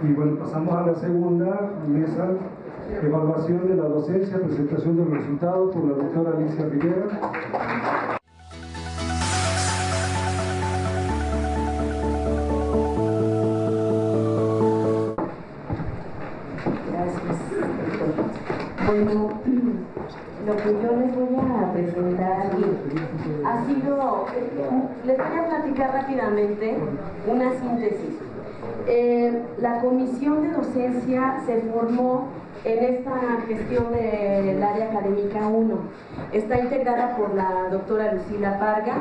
Y bueno, pasamos a la segunda mesa, evaluación de la docencia, presentación de los resultados por la doctora Alicia Rivera. Gracias. Bueno, lo que yo les voy a presentar ha sido, les voy a platicar rápidamente una síntesis. La comisión de docencia se formó en esta gestión del área académica 1. Está integrada por la doctora Lucila Parga,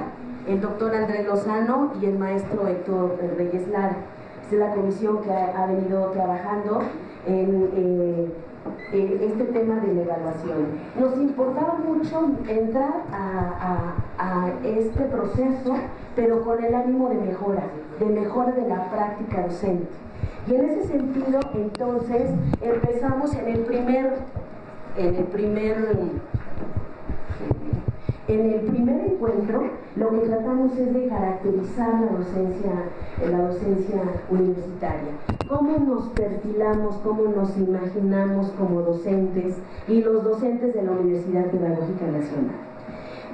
el doctor Andrés Lozano y el maestro Héctor Reyes Lara. Esta es la comisión que ha venido trabajando en este tema de la evaluación. Nos importaba mucho entrar a este proceso, pero con el ánimo de mejora de la práctica docente. Y en ese sentido, entonces, empezamos en el primer encuentro. Lo que tratamos es de caracterizar la docencia universitaria. Cómo nos perfilamos, cómo nos imaginamos como docentes y los docentes de la Universidad Pedagógica Nacional.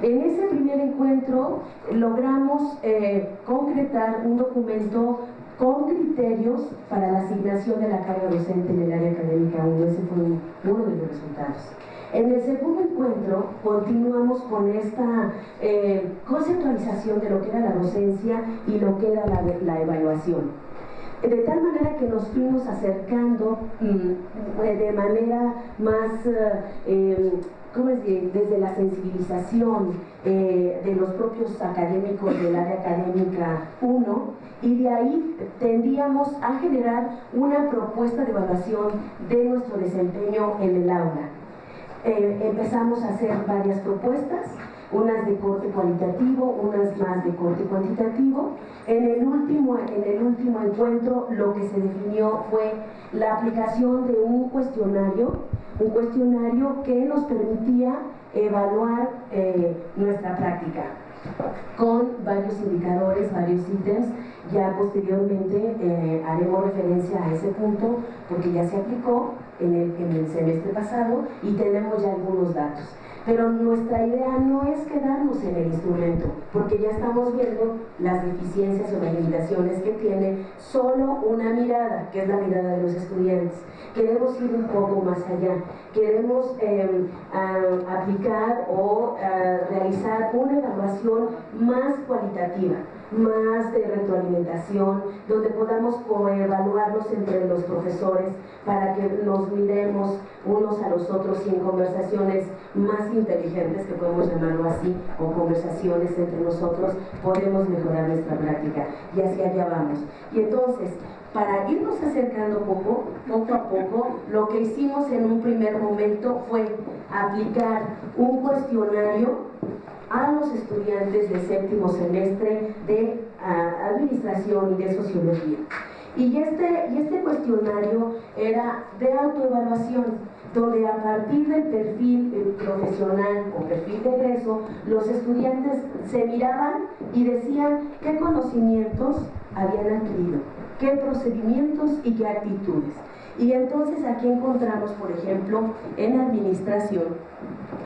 En ese primer encuentro logramos concretar un documento con criterios para la asignación de la carga docente en el área académica 1. Ese fue uno de los resultados. En el segundo encuentro continuamos con esta conceptualización de lo que era la docencia y lo que era la evaluación. De tal manera que nos fuimos acercando de manera más, desde la sensibilización de los propios académicos del área académica 1, y de ahí tendíamos a generar una propuesta de evaluación de nuestro desempeño en el aula. Empezamos a hacer varias propuestas, unas de corte cualitativo, unas más de corte cuantitativo. En el último encuentro lo que se definió fue la aplicación de un cuestionario que nos permitía evaluar nuestra práctica con varios indicadores, varios ítems. Ya posteriormente haremos referencia a ese punto porque ya se aplicó en el semestre pasado y tenemos ya algunos datos. Pero nuestra idea no es quedarnos en el instrumento, porque ya estamos viendo las deficiencias o las limitaciones que tiene solo una mirada, que es la mirada de los estudiantes. Queremos ir un poco más allá, queremos aplicar o realizar una evaluación más cualitativa, más de retroalimentación, donde podamos evaluarnos entre los profesores para que nos miremos unos a los otros y en conversaciones más inteligentes, que podemos llamarlo así, o conversaciones entre nosotros, podemos mejorar nuestra práctica, y hacia allá vamos. Y entonces, para irnos acercando poco a poco, lo que hicimos en un primer momento fue aplicar un cuestionario a los estudiantes de séptimo semestre de administración y de sociología. Y este cuestionario era de autoevaluación, donde a partir del perfil profesional o perfil de egreso, los estudiantes se miraban y decían qué conocimientos habían adquirido, qué procedimientos y qué actitudes. Y entonces aquí encontramos, por ejemplo, en administración,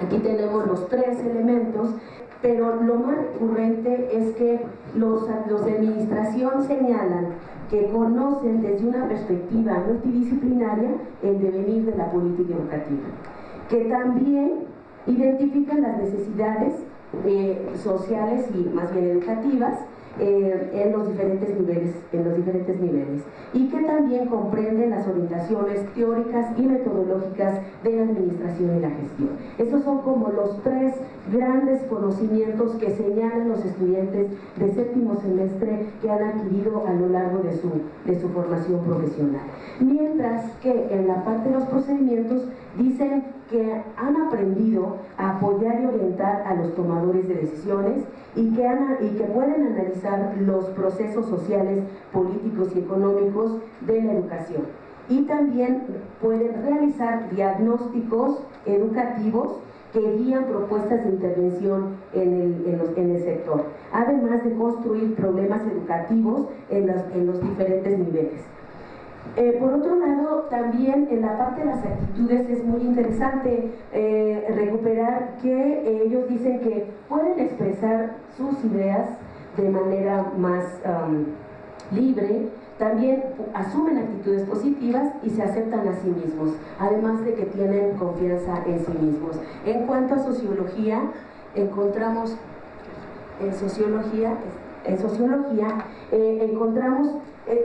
aquí tenemos los 3 elementos, pero lo más recurrente es que los de administración señalan que conocen desde una perspectiva multidisciplinaria el devenir de la política educativa, que también identifican las necesidades sociales y más bien educativas en los diferentes niveles, y que también comprenden las orientaciones teóricas y metodológicas de la administración y la gestión. Estos son como los tres grandes conocimientos que señalan los estudiantes de séptimo semestre que han adquirido a lo largo de su formación profesional. Mientras que en la parte de los procedimientos dicen que han aprendido a apoyar y orientar a los tomadores de decisiones y que pueden analizar los procesos sociales, políticos y económicos de la educación. Y también pueden realizar diagnósticos educativos que guían propuestas de intervención en el sector, además de construir problemas educativos en los diferentes niveles. Por otro lado, también en la parte de las actitudes es muy interesante recuperar que ellos dicen que pueden expresar sus ideas de manera más libre, también asumen actitudes positivas y se aceptan a sí mismos, además de que tienen confianza en sí mismos. En cuanto a sociología, encontramos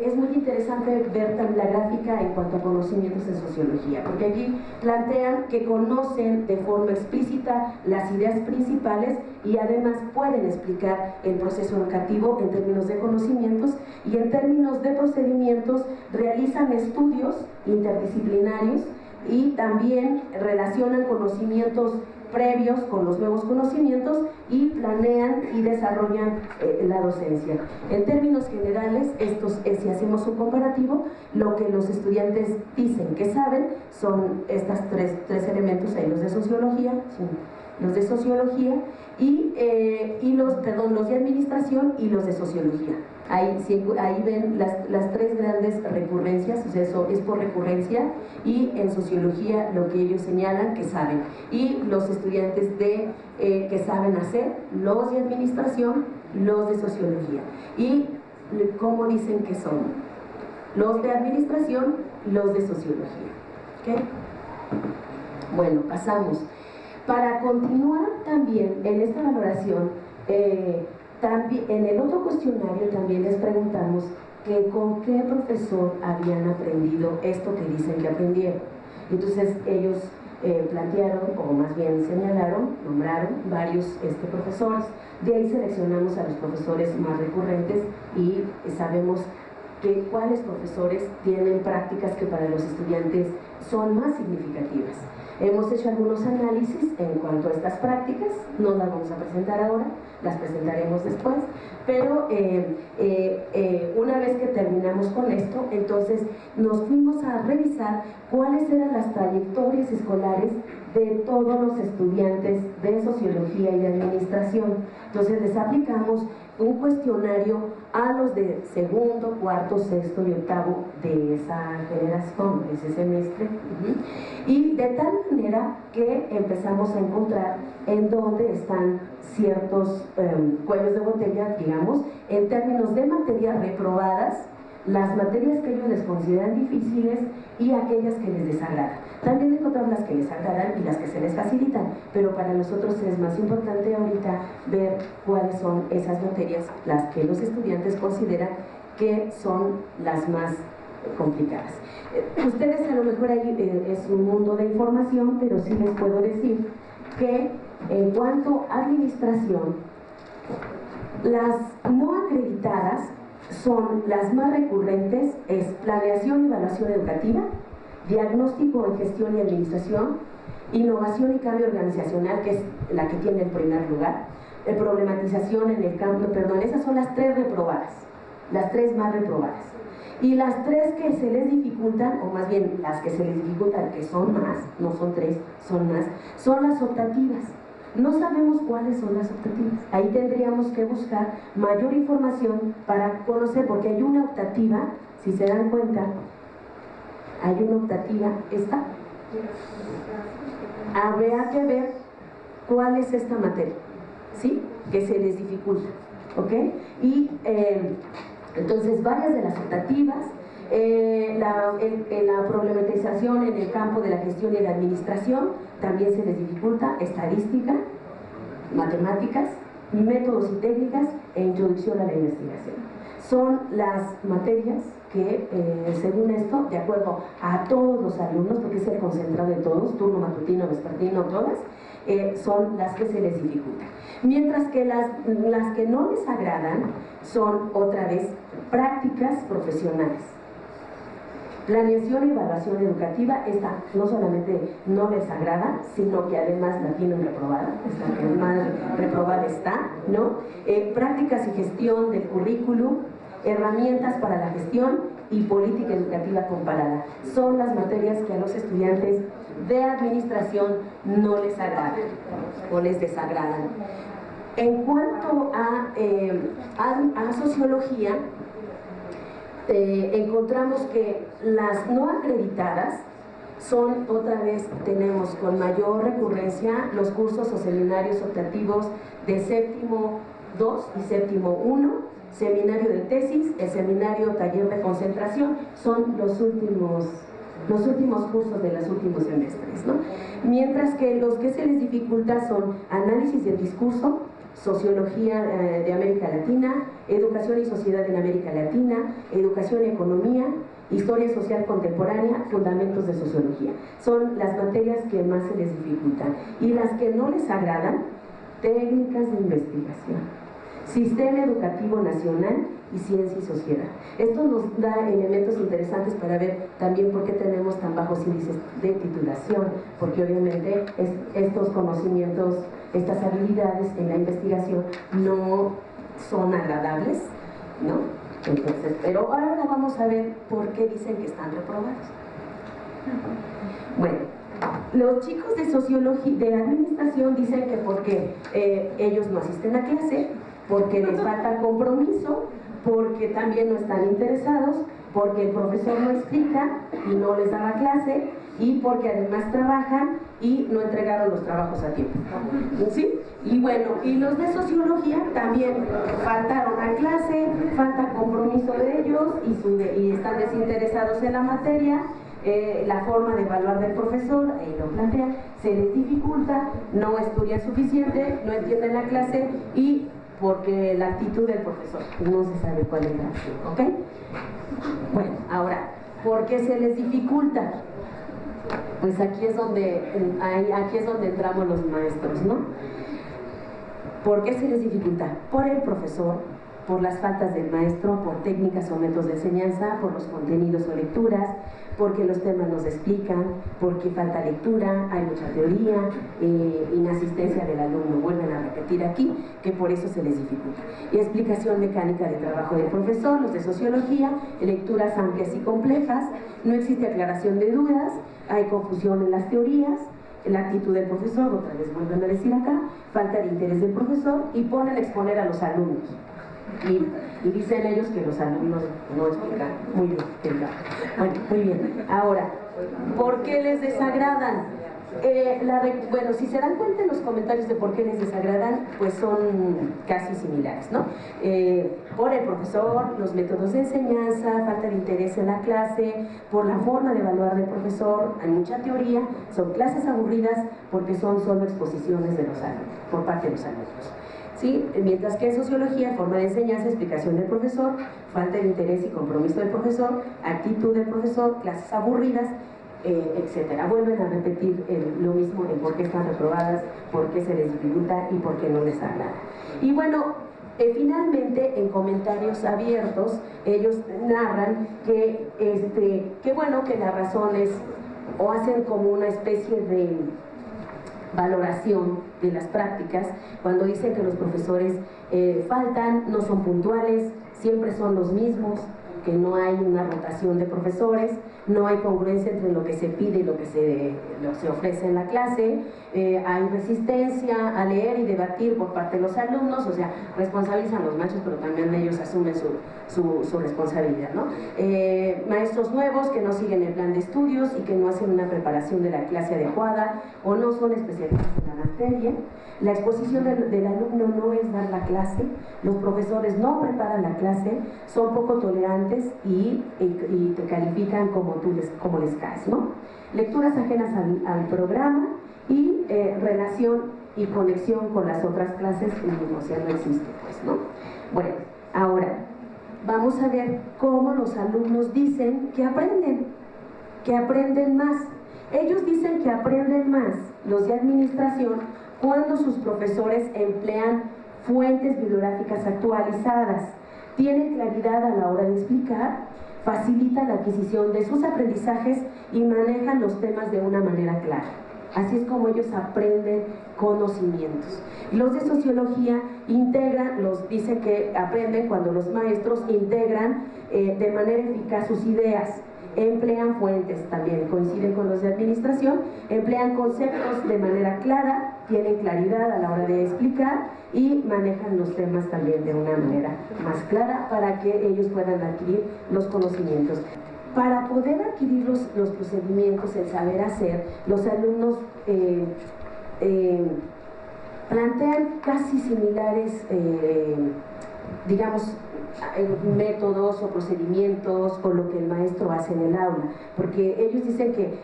es muy interesante ver la gráfica en cuanto a conocimientos en sociología, porque allí plantean que conocen de forma explícita las ideas principales y además pueden explicar el proceso educativo en términos de conocimientos, y en términos de procedimientos realizan estudios interdisciplinarios y también relacionan conocimientos previos con los nuevos conocimientos y planean y desarrollan la docencia. En términos generales, si hacemos un comparativo, lo que los estudiantes dicen que saben son estos tres elementos, ahí los de sociología y los de administración y los de sociología. Ahí ven las tres grandes recurrencias, o sea, eso es por recurrencia, y en sociología lo que ellos señalan que saben, y los estudiantes que saben hacer, los de administración, los de sociología, y cómo dicen que son los de administración, los de sociología. ¿Okay? Bueno, pasamos. Para continuar también en esta valoración, en el otro cuestionario también les preguntamos que con qué profesor habían aprendido esto que dicen que aprendieron. Entonces ellos plantearon, o más bien señalaron, nombraron varios profesores. De ahí seleccionamos a los profesores más recurrentes y sabemos cuáles profesores tienen prácticas que para los estudiantes son más significativas. Hemos hecho algunos análisis en cuanto a estas prácticas, no las vamos a presentar ahora, las presentaremos después, pero una vez que terminamos con esto, entonces nos fuimos a revisar cuáles eran las trayectorias escolares de todos los estudiantes de sociología y de administración. Entonces les aplicamos un cuestionario a los de segundo, cuarto, sexto y octavo de esa generación, de ese semestre, y de tal manera que empezamos a encontrar en dónde están ciertos cuellos de botella, digamos, en términos de materias reprobadas, las materias que ellos les consideran difíciles y aquellas que les desagradan. También encontramos las que les agradan y las que se les facilitan, pero para nosotros es más importante ahorita ver cuáles son esas materias, las que los estudiantes consideran que son las más complicadas. Ustedes a lo mejor ahí es un mundo de información, pero sí les puedo decir que en cuanto a administración, las no acreditadas son las más recurrentes, es planeación y evaluación educativa, diagnóstico en gestión y administración, innovación y cambio organizacional, que es la que tiene el primer lugar, problematización en el campo, esas son las tres reprobadas, las tres más reprobadas. Y las tres que se les dificultan, o más bien las que se les dificultan, que son más, no son tres, son más, son las optativas. No sabemos cuáles son las optativas. Ahí tendríamos que buscar mayor información para conocer, porque hay una optativa, si se dan cuenta, hay una optativa, esta. Habría que ver cuál es esta materia, ¿sí? Que se les dificulta, ¿ok? Y entonces varias de las optativas, la problematización en el campo de la gestión y la administración también se les dificulta, estadística, matemáticas, métodos y técnicas e introducción a la investigación. Son las materias que, según esto, de acuerdo a todos los alumnos, porque es el concentrado de todos, turno matutino, vespertino, todas, son las que se les dificultan. Mientras que las que no les agradan son, otra vez, prácticas profesionales. Planeación y evaluación educativa, esta no solamente no les agrada, sino que además la tienen reprobada, esta que más reprobada está, ¿no? Prácticas y gestión del currículum, herramientas para la gestión y política educativa comparada. Son las materias que a los estudiantes de administración no les agradan o les desagradan. En cuanto a sociología, encontramos que las no acreditadas son, otra vez tenemos con mayor recurrencia los cursos o seminarios optativos de séptimo 2 y séptimo 1, seminario de tesis, el seminario taller de concentración, son los últimos cursos de los últimos semestres, ¿no? Mientras que los que se les dificulta son análisis del discurso, sociología de América Latina, educación y sociedad en América Latina, educación y economía, historia social contemporánea, fundamentos de sociología. Son las materias que más se les dificultan. Y las que no les agradan, técnicas de investigación, sistema educativo nacional y ciencia y sociedad. Esto nos da elementos interesantes para ver también por qué tenemos tan bajos índices de titulación, porque obviamente estos conocimientos, estas habilidades en la investigación no son agradables, ¿no? Entonces, pero ahora vamos a ver por qué dicen que están reprobados. Bueno, los chicos de sociología, de administración, dicen que porque ellos no asisten a clase, porque les falta compromiso, porque también no están interesados, porque el profesor no explica y no les da la clase, y porque además trabajan y no entregaron los trabajos a tiempo, ¿sí? Y bueno, y los de sociología también faltaron a clase, falta compromiso de ellos y están desinteresados en la materia. La forma de evaluar del profesor, ahí lo plantea, se les dificulta, no estudian suficiente, no entienden la clase y porque la actitud del profesor no se sabe cuál es la actitud, ¿ok? Bueno, ahora, ¿por qué se les dificulta? Pues aquí es donde entramos los maestros, ¿no? ¿Por qué se les dificulta? Por el profesor, por las faltas del maestro, por técnicas o métodos de enseñanza, por los contenidos o lecturas, porque los temas no se explican, porque falta lectura, hay mucha teoría, inasistencia del alumno, vuelven a repetir aquí, que por eso se les dificulta. Y explicación mecánica del trabajo del profesor, los de sociología, lecturas amplias y complejas, no existe aclaración de dudas, hay confusión en las teorías, la actitud del profesor, otra vez vuelven a decir acá, falta de interés del profesor y ponen a exponer a los alumnos. Y dicen ellos que los alumnos no explican muy bien. Bueno, muy bien. Ahora, ¿por qué les desagradan? Bueno, si se dan cuenta en los comentarios de por qué les desagradan, pues son casi similares, ¿no? Por el profesor, los métodos de enseñanza, falta de interés en la clase, por la forma de evaluar del profesor, hay mucha teoría, son clases aburridas porque son solo exposiciones de los alumnos, por parte de los alumnos. ¿Sí? Mientras que en sociología, forma de enseñanza, explicación del profesor, falta de interés y compromiso del profesor, actitud del profesor, clases aburridas, etcétera. Vuelven a repetir lo mismo de por qué están reprobadas, por qué se les dificulta y por qué no les agrada. Y bueno, finalmente en comentarios abiertos ellos narran que bueno, que las razones o hacen como una especie de valoración de las prácticas cuando dicen que los profesores faltan, no son puntuales, siempre son los mismos, que no hay una rotación de profesores, no hay congruencia entre lo que se pide y lo que se ofrece en la clase, hay resistencia a leer y debatir por parte de los alumnos, o sea, responsabilizan a los maestros, pero también ellos asumen su responsabilidad, ¿no? Maestros nuevos que no siguen el plan de estudios y que no hacen una preparación de la clase adecuada o no son especialistas en la materia. La exposición del alumno no es dar la clase, los profesores no preparan la clase, son poco tolerantes y te califican como les caes, ¿no? Lecturas ajenas al programa y relación y conexión con las otras clases, o sea, no existe, pues, ¿no? Bueno, ahora vamos a ver cómo los alumnos dicen que aprenden más. Ellos dicen que aprenden más, los de administración, cuando sus profesores emplean fuentes bibliográficas actualizadas, tienen claridad a la hora de explicar, facilitan la adquisición de sus aprendizajes y manejan los temas de una manera clara. Así es como ellos aprenden conocimientos. Los de sociología dicen que aprenden cuando los maestros integran de manera eficaz sus ideas, emplean fuentes, también coinciden con los de administración, emplean conceptos de manera clara, tienen claridad a la hora de explicar y manejan los temas también de una manera más clara para que ellos puedan adquirir los conocimientos. Para poder adquirir los procedimientos, el saber hacer, los alumnos plantean casi similares, digamos, métodos o procedimientos o lo que el maestro hace en el aula, porque ellos dicen que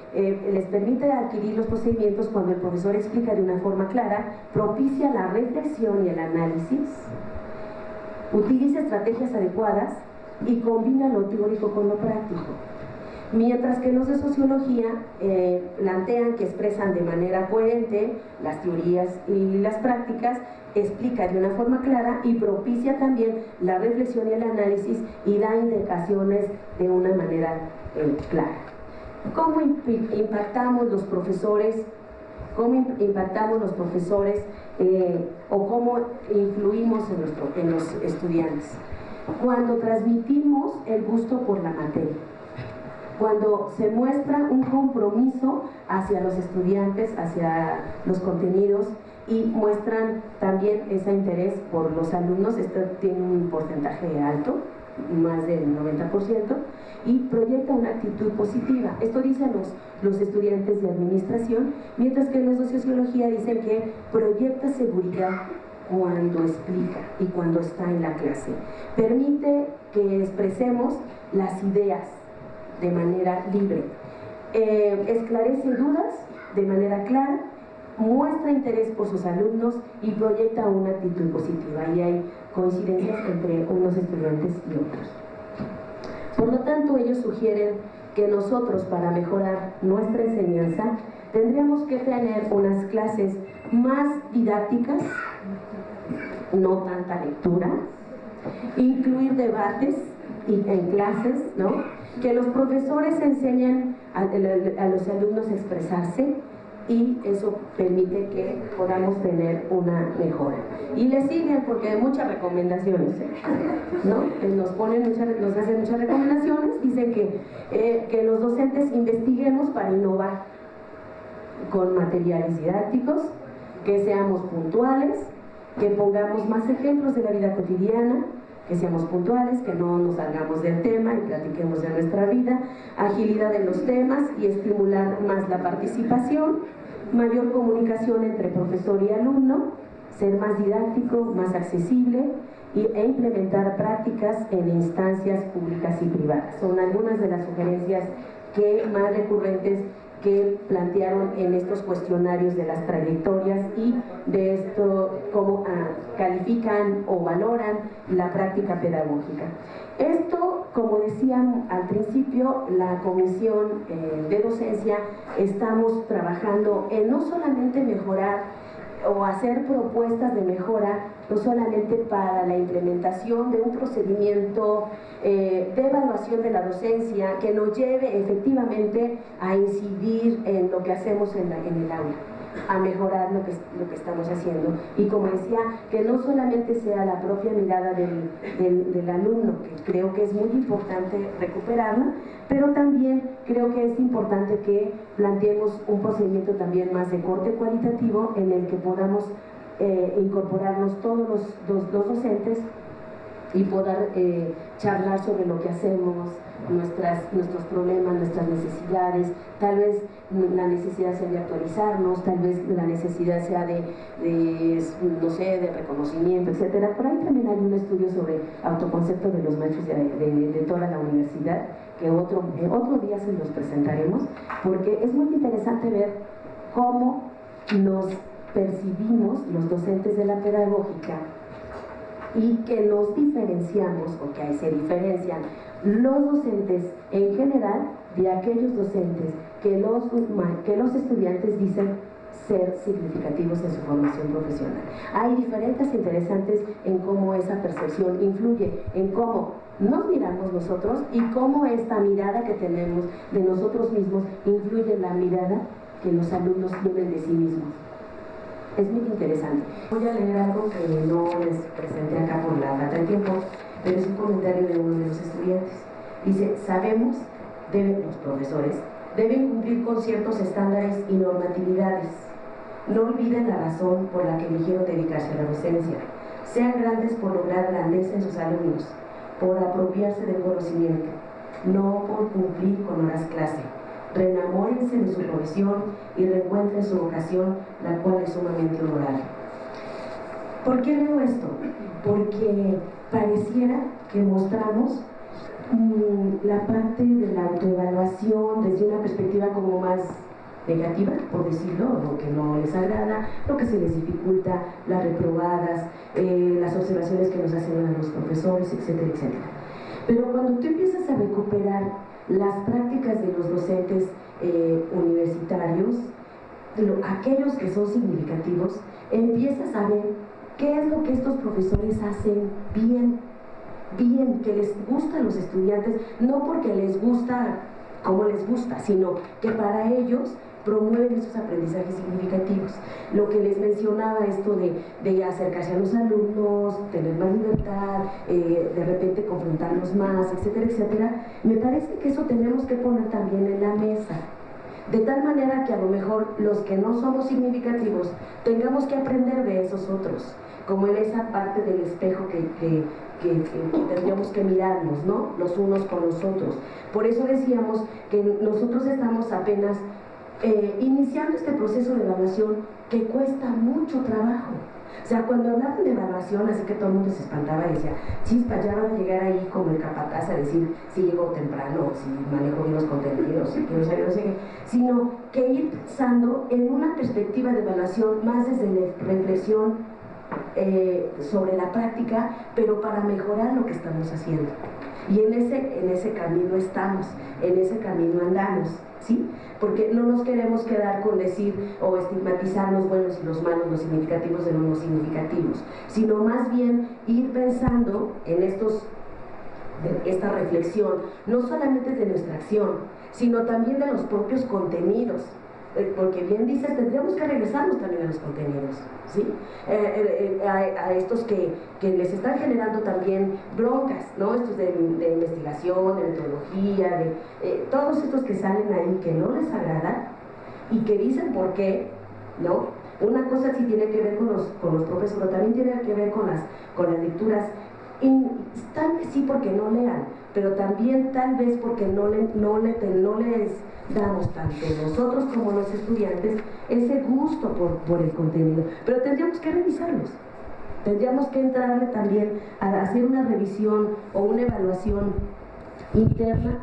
les permite adquirir los procedimientos cuando el profesor explica de una forma clara, propicia la reflexión y el análisis, utiliza estrategias adecuadas y combina lo teórico con lo práctico. Mientras que los de sociología plantean que expresan de manera coherente las teorías y las prácticas, explica de una forma clara y propicia también la reflexión y el análisis y da indicaciones de una manera clara. ¿Cómo impactamos los profesores? O cómo influimos en los estudiantes? Cuando transmitimos el gusto por la materia, cuando se muestra un compromiso hacia los estudiantes, hacia los contenidos y muestran también ese interés por los alumnos. Esto tiene un porcentaje alto, más del 90%, y proyecta una actitud positiva. Esto dicen los estudiantes de administración, mientras que los de sociología dicen que proyecta seguridad cuando explica y cuando está en la clase. Permite que expresemos las ideas de manera libre, esclarece dudas de manera clara, muestra interés por sus alumnos y proyecta una actitud positiva. Y hay coincidencias entre unos estudiantes y otros. Por lo tanto, ellos sugieren que nosotros, para mejorar nuestra enseñanza, tendríamos que tener unas clases más didácticas, no tanta lectura, incluir debates en clases, ¿no? Que los profesores enseñen a los alumnos a expresarse, y eso permite que podamos tener una mejora. Y les siguen porque hay muchas recomendaciones, ¿no? Nos hacen muchas recomendaciones, dicen que los docentes investiguemos para innovar con materiales didácticos, que seamos puntuales, que pongamos más ejemplos de la vida cotidiana, que seamos puntuales, que no nos salgamos del tema y platiquemos de nuestra vida, agilidad en los temas y estimular más la participación, mayor comunicación entre profesor y alumno, ser más didáctico, más accesible e implementar prácticas en instancias públicas y privadas. Son algunas de las sugerencias más recurrentes que plantearon en estos cuestionarios de las trayectorias y de esto, cómo califican o valoran la práctica pedagógica. Esto, como decían al principio, la Comisión de Docencia, estamos trabajando en no solamente mejorar o hacer propuestas de mejora, no solamente para la implementación de un procedimiento de evaluación de la docencia que nos lleve efectivamente a incidir en lo que hacemos en el aula, a mejorar lo que estamos haciendo. Y como decía, que no solamente sea la propia mirada del alumno, que creo que es muy importante recuperarla, pero también creo que es importante que planteemos un procedimiento también más de corte cualitativo en el que podamos incorporarnos todos los docentes y poder charlar sobre lo que hacemos, nuestros problemas, nuestras necesidades. Tal vez la necesidad sea de actualizarnos, tal vez la necesidad sea no sé, de reconocimiento, etcétera. Por ahí también hay un estudio sobre autoconcepto de los maestros de toda la universidad, que otro día se los presentaremos, porque es muy interesante ver cómo nos percibimos los docentes de la pedagógica y que nos diferenciamos, o que ahí se diferencian los docentes en general de aquellos docentes que los estudiantes dicen ser significativos en su formación profesional. Hay diferencias interesantes en cómo esa percepción influye en cómo nos miramos nosotros y cómo esta mirada que tenemos de nosotros mismos influye en la mirada que los alumnos tienen de sí mismos. Es muy interesante. Voy a leer algo que no les presenté acá por la falta de tiempo, pero es un comentario de uno de los estudiantes. Dice: sabemos, los profesores deben cumplir con ciertos estándares y normatividades. No olviden la razón por la que eligieron dedicarse a la docencia. Sean grandes por lograr grandeza en sus alumnos, por apropiarse del conocimiento, no por cumplir con horas clase. Reenamórense de su profesión y reencuentren su vocación, la cual es sumamente honorable. ¿Por qué leo esto? Porque pareciera que mostramos la parte de la autoevaluación desde una perspectiva como más negativa, por decirlo, lo que no les agrada, lo que se les dificulta, las reprobadas, las observaciones que nos hacen a los profesores, etcétera, etcétera. Pero cuando tú empiezas a recuperar las prácticas de los docentes universitarios, aquellos que son significativos, empiezas a ver qué es lo que estos profesores hacen bien, que les gusta a los estudiantes, no porque les gusta como les gusta, sino que para ellos promueven esos aprendizajes significativos. Lo que les mencionaba, esto de acercarse a los alumnos, tener más libertad, de repente confrontarlos más, etcétera, etcétera, me parece que eso tenemos que poner también en la mesa. De tal manera que a lo mejor los que no somos significativos tengamos que aprender de esos otros, como en esa parte del espejo que tendríamos que mirarnos, ¿no? Los unos con los otros. Por eso decíamos que nosotros estamos apenas iniciando este proceso de evaluación que cuesta mucho trabajo. O sea, cuando hablaban de evaluación, así que todo el mundo se espantaba y decía: chispa, ya van a llegar ahí como el capataz a decir si llego temprano, si manejo bien los contenidos, si quiero saber, no sé qué, sino que ir pensando en una perspectiva de evaluación más desde la reflexión sobre la práctica, pero para mejorar lo que estamos haciendo. Y en ese camino estamos, en ese camino andamos, ¿sí? Porque no nos queremos quedar con decir o estigmatizar los buenos y los malos, los significativos de los no significativos, sino más bien ir pensando en esta reflexión, no solamente de nuestra acción, sino también de los propios contenidos. Porque bien dices, tendríamos que regresarnos también a los contenidos, ¿sí? A estos que les están generando también broncas, ¿no? Estos de investigación, de metodología, todos estos que salen ahí que no les agrada y que dicen por qué, ¿no? Una cosa sí tiene que ver con los profes, pero también tiene que ver con las lecturas. Y tal vez sí porque no lean, pero también tal vez porque no les damos tanto nosotros como los estudiantes ese gusto por el contenido. Pero tendríamos que revisarlos, tendríamos que entrarle también a hacer una revisión o una evaluación interna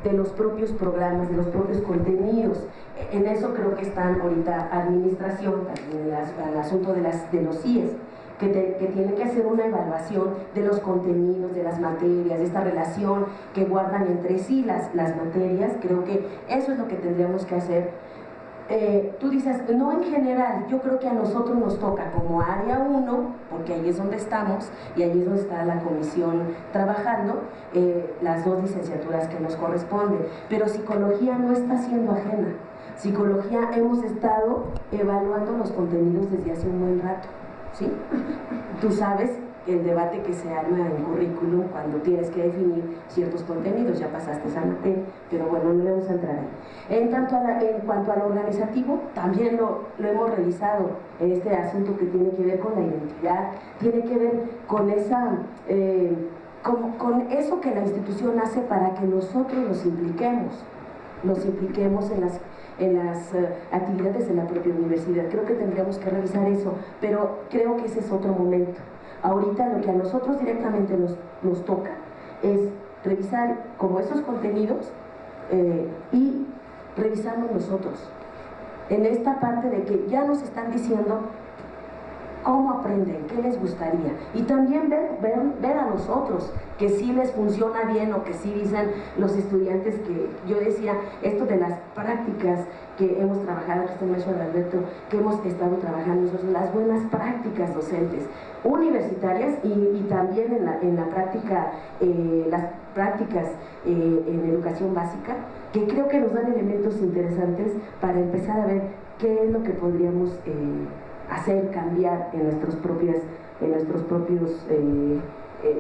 de los propios programas, de los propios contenidos. En eso creo que están ahorita administración, también el asunto de los CIES, que tiene que hacer una evaluación de los contenidos, de las materias, de esta relación que guardan entre sí las materias. Creo que eso es lo que tendríamos que hacer. Tú dices, no en general, yo creo que a nosotros nos toca como área 1, porque ahí es donde estamos y ahí es donde está la comisión trabajando, las 2 licenciaturas que nos corresponden, pero psicología no está siendo ajena. Psicología hemos estado evaluando los contenidos desde hace un buen rato, ¿sí? Tú sabes el debate que se arma en currículum cuando tienes que definir ciertos contenidos, ya pasaste esa materia, pero bueno, no le vamos a entrar ahí. En cuanto a lo organizativo, también lo hemos revisado en este asunto que tiene que ver con la identidad, tiene que ver con con eso que la institución hace para que nosotros nos impliquemos en las actividades de la propia universidad. Creo que tendríamos que revisar eso, pero creo que ese es otro momento. Ahorita lo que a nosotros directamente nos toca es revisar como esos contenidos y revisarnos nosotros. en esta parte de que ya nos están diciendo cómo aprenden, qué les gustaría, y también ver a los otros, que sí les funciona bien o que sí dicen los estudiantes, que yo decía, esto de las prácticas que hemos trabajado, que está el maestro Alberto, que hemos estado trabajando nosotros, las buenas prácticas docentes, universitarias y también en la práctica, las prácticas en educación básica, que creo que nos dan elementos interesantes para empezar a ver qué es lo que podríamos hacer, cambiar en nuestros propios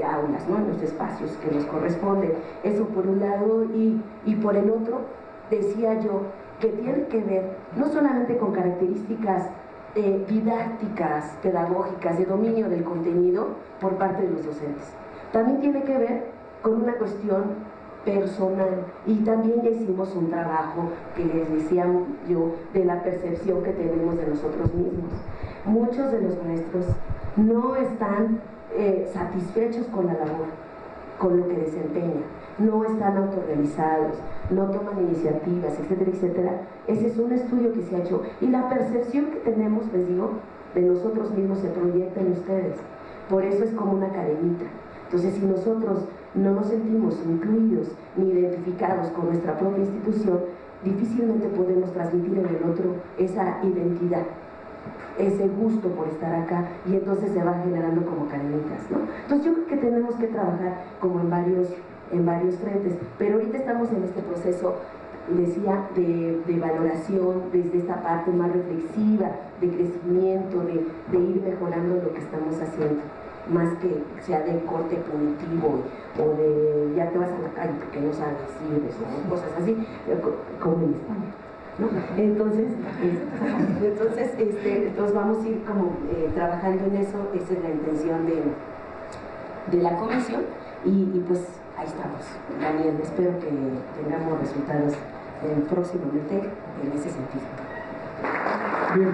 aulas, ¿no? En los espacios que nos corresponden. Eso por un lado, y por el otro, decía yo, que tiene que ver no solamente con características didácticas, pedagógicas, de dominio del contenido por parte de los docentes. También tiene que ver con una cuestión personal, y también ya hicimos un trabajo que les decía yo de la percepción que tenemos de nosotros mismos. Muchos de los maestros no están satisfechos con la labor, con lo que desempeñan, no están autorrealizados, no toman iniciativas, etcétera, etcétera. Ese es un estudio que se ha hecho, y la percepción que tenemos, les digo, de nosotros mismos se proyecta en ustedes. Por eso es como una cadenita. Entonces, si nosotros no nos sentimos incluidos ni identificados con nuestra propia institución, difícilmente podemos transmitir en el otro esa identidad, ese gusto por estar acá, y entonces se va generando como cadenitas, ¿no? Entonces yo creo que tenemos que trabajar como en varios frentes, pero ahorita estamos en este proceso, decía, de valoración desde esta parte más reflexiva, de crecimiento, de ir mejorando lo que estamos haciendo, más que sea de corte punitivo o de ya te vas a la calle porque no sabes sirves o cosas así, como en España, ¿no? Entonces vamos a ir como trabajando en eso. Esa es la intención de la comisión, y pues ahí estamos, Daniel. Espero que tengamos resultados próximamente en ese sentido. Bien.